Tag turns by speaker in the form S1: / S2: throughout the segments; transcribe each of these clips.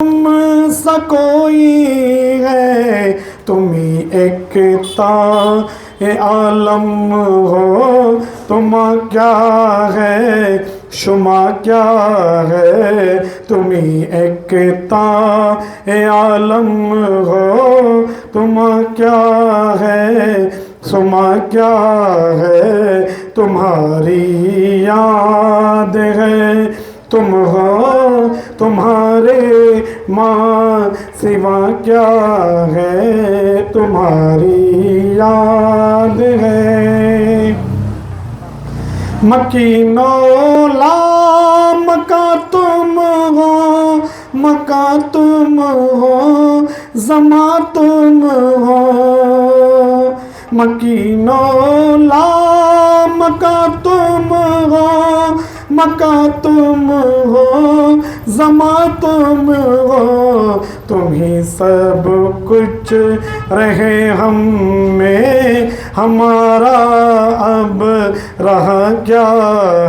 S1: सा कोई है, तुम्ही एकता आलम हो। तुम क्या है, शुमा क्या है, तुम्ही एकता आलम हो। तुम क्या है, सुमा क्या है, तुम्हारी याद है। तुम हो, तुम्हारे माँ सिवा क्या है, तुम्हारी याद है। मकीनो लाम का तुम हो, मका तुम हो, जमा तुम हो। मकीनो लाम का तुम हो, मका तुम हो, जमा तुम हो। तुम ही सब कुछ रहे हम में, हमारा अब रहा क्या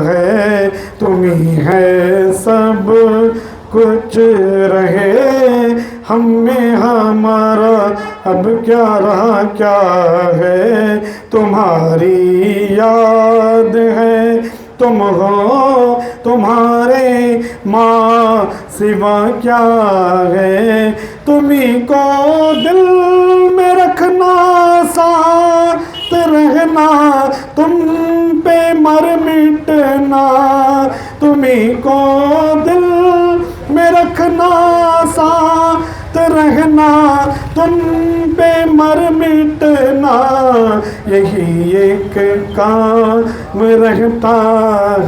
S1: है। तुम ही है सब कुछ रहे हम में, हमारा अब क्या रहा क्या है। तुम्हारी याद है, तुम हो, तुम्हारे माँ सिवा क्या है। तुम्ही को दिल में रखना, साथ रहना, तुम पे मर मिटना। तुम्ही को दिल में रखना, साथ रहना, तुम पे मर मिटना। यही एक काम रहता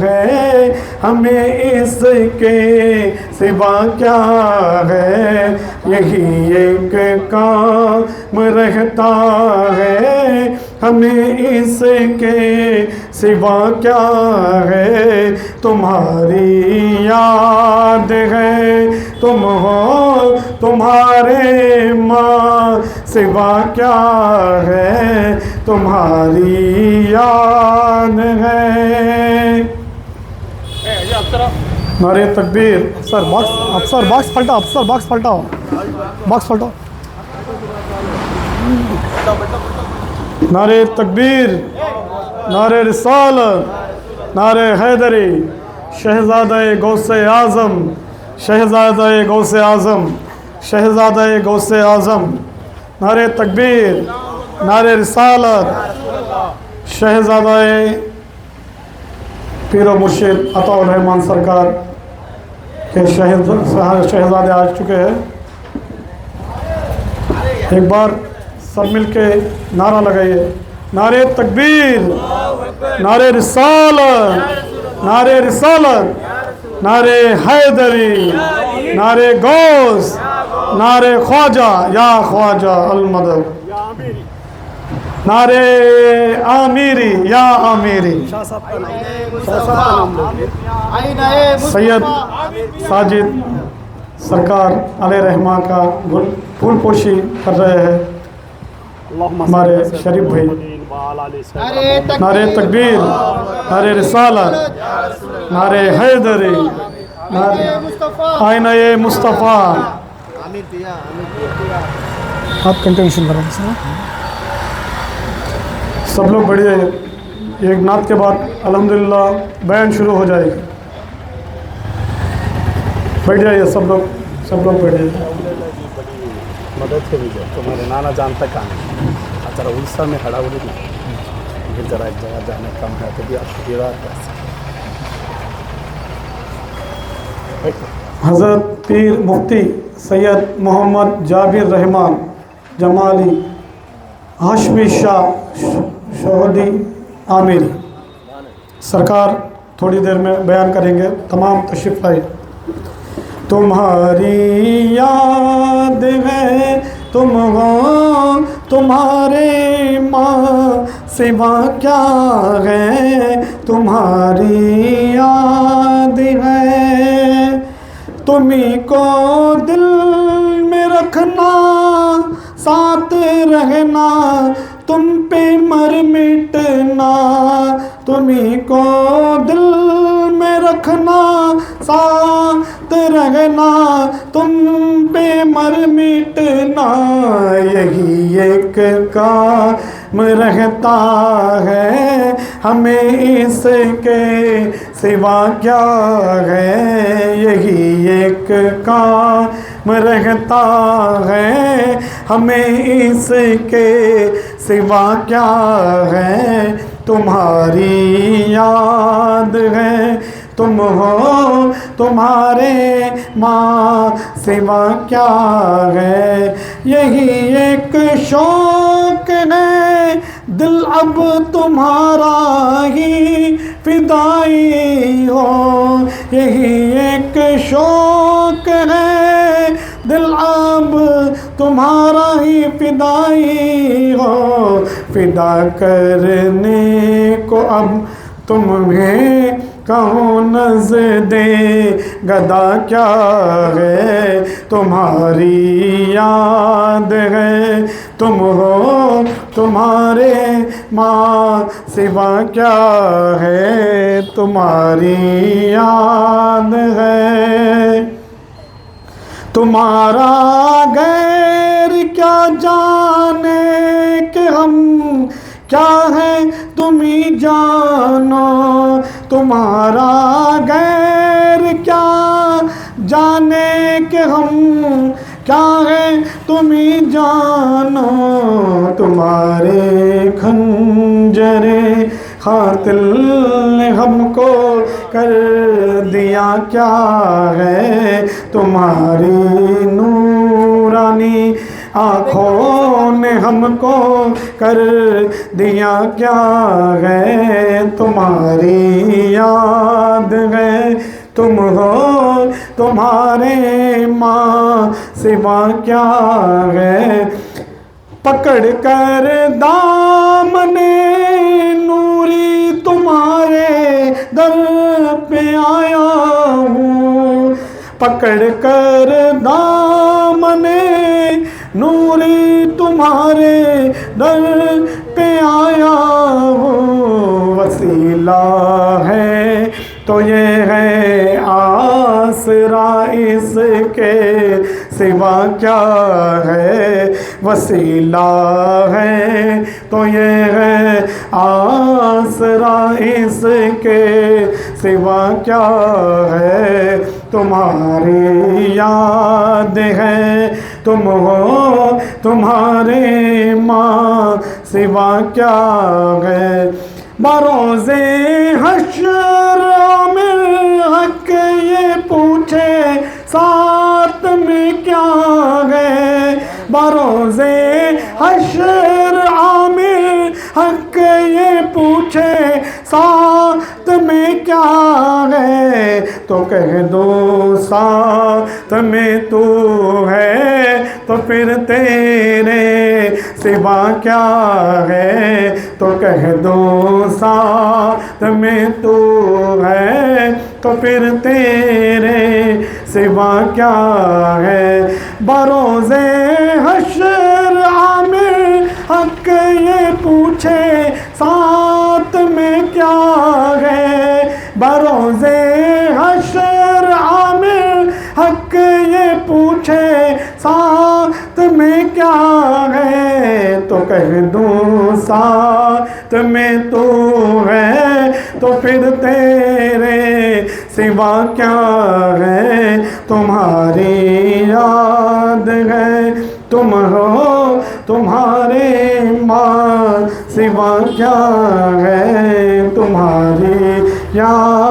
S1: है, हमें इसके सिवा क्या है। यही एक काम रहता है, हमें इसके सिवा क्या है। तुम्हारी याद है, तुम हो, तुम्हारे माँ सिवा क्या है, तुम्हारी याद है। नारे तकबीर। अफसर बॉक्स, अफसर बॉक्स पलटाओ, अफसर बॉक्स पलटाओ, बॉक्स पलटाओ। नारे तकबीर, नारे रिसालत, नारे हैदरी। शहज़ादा गौसे आज़म, शहज़ादा गौसे आज़म, शहज़ादा गौसे आज़म। नारे तकबीर, नारे रिसालत। शहज़ादा पीर व मुर्शिद अताउर रहमान सरकार के शहज़ादे आ चुके हैं। एक बार सब मिल के नारा लगाइए। नारे तकबीर, नारे रिसालत, नारे रिसालत, नारे हैदरी, नारे गौस, नारे ख्वाजा या ख्वाजा अल मदद, नारे आमीरी या आमीरी। सैयद साजिद सरकार अलैहि रहमा का फूल पोशी कर रहे हैं हमारे शरीफ भाई। नारे तकबीर, नारे रिसालत, नारे हैदरी, नारे आईना मुस्तफ़ा। आप कंटिन्यूशन करें सब लोग बढ़िया। एक नात के बाद अल्हम्दुलिल्लाह बयान शुरू हो जाएगी। बैठ जाइए सब लोग, सब लोग बैठ जाइए।
S2: मदद के लिए तुम्हारे नाना जान तक आने जरा उड़ीसा में खड़ा हुई ना, फिर जरा एक जगह जाने कम है तो भी आपकी दीवार
S1: हज़रत पीर मुफ्ती सैयद मोहम्मद जाबिर रहमान जमाली हाशमी शाह शोहदी आमिरी सरकार थोड़ी देर में बयान करेंगे। तमाम तशरीफ़ लाई। तुम्हारी याद है, तुम हो, तुम्हारे माँ सिवा क्या है, तुम्हारी याद है। तुम्ही को दिल में रखना, साथ रहना, तुम पे मर मिटना। तुम्ही को दिल में रख रखना, साथ रहना, तुम पे मर मिटना, यही एक काम रहता है हमें, इसके सिवा क्या है। यही एक काम रहता है हमें, इसके सिवा क्या है। तुम्हारी याद है, तुम हो तुम्हारे माँ, सिवा क्या है। यही एक शौक है, दिल अब तुम्हारा ही फिदाई हो। यही एक शौक है, दिल अब तुम्हारा ही फिदाई हो। फिदा करने को अब तुम्हें कहो नज़दे गदा क्या है। तुम्हारी याद है, तुम हो तुम्हारे माँ, सिवा क्या है। तुम्हारी याद है, तुम्हारा गैर क्या जाने कि हम क्या है, तुम ही जानो। तुम्हारा गैर क्या जाने कि हम क्या है, तुम ही जानो। तुम्हारे खंजरे कातिल ने हमको कर दिया क्या है। तुम्हारी नूरानी आँखों ने हमको कर दिया क्या है। तुम्हारी याद है, तुम हो तुम्हारे माँ, सिवा क्या है। पकड़ कर दामने नूरी तुम्हारे दर पे आया हूँ। पकड़ कर दामने नूरी तुम्हारे दर पे आया हूँ। वसीला है तो ये है आसरा, इसके सिवा क्या है। वसीला है तो ये है आसरा, इसके सिवा क्या है। तुम्हारी याद है, तुम हो तुम्हारे माँ, सिवा क्या है। बरोज़े हश्र में हक ये पूछे, साथ में क्या है। बरोज़े हश्र आमिर हक ये पूछे, साथ में क्या है। तो कह दो साथ में तू है, तो फिर तेरे सिवा क्या है। तो कह दो साथ में तू है, तो फिर तेरे सिवा क्या है। बरोज़े हश्र आमिर हक ये पूछे, साथ में क्या है। बरोज़े हश्र आमिर हक ये पूछे, साथ में क्या है। तो कह दूँ साथ में तू है, तो फिर तेरे सिवा क्या है। तुम्हारी याद है, तुम हो तुम्हारे माँ, सिवा क्या है। तुम्हारी याद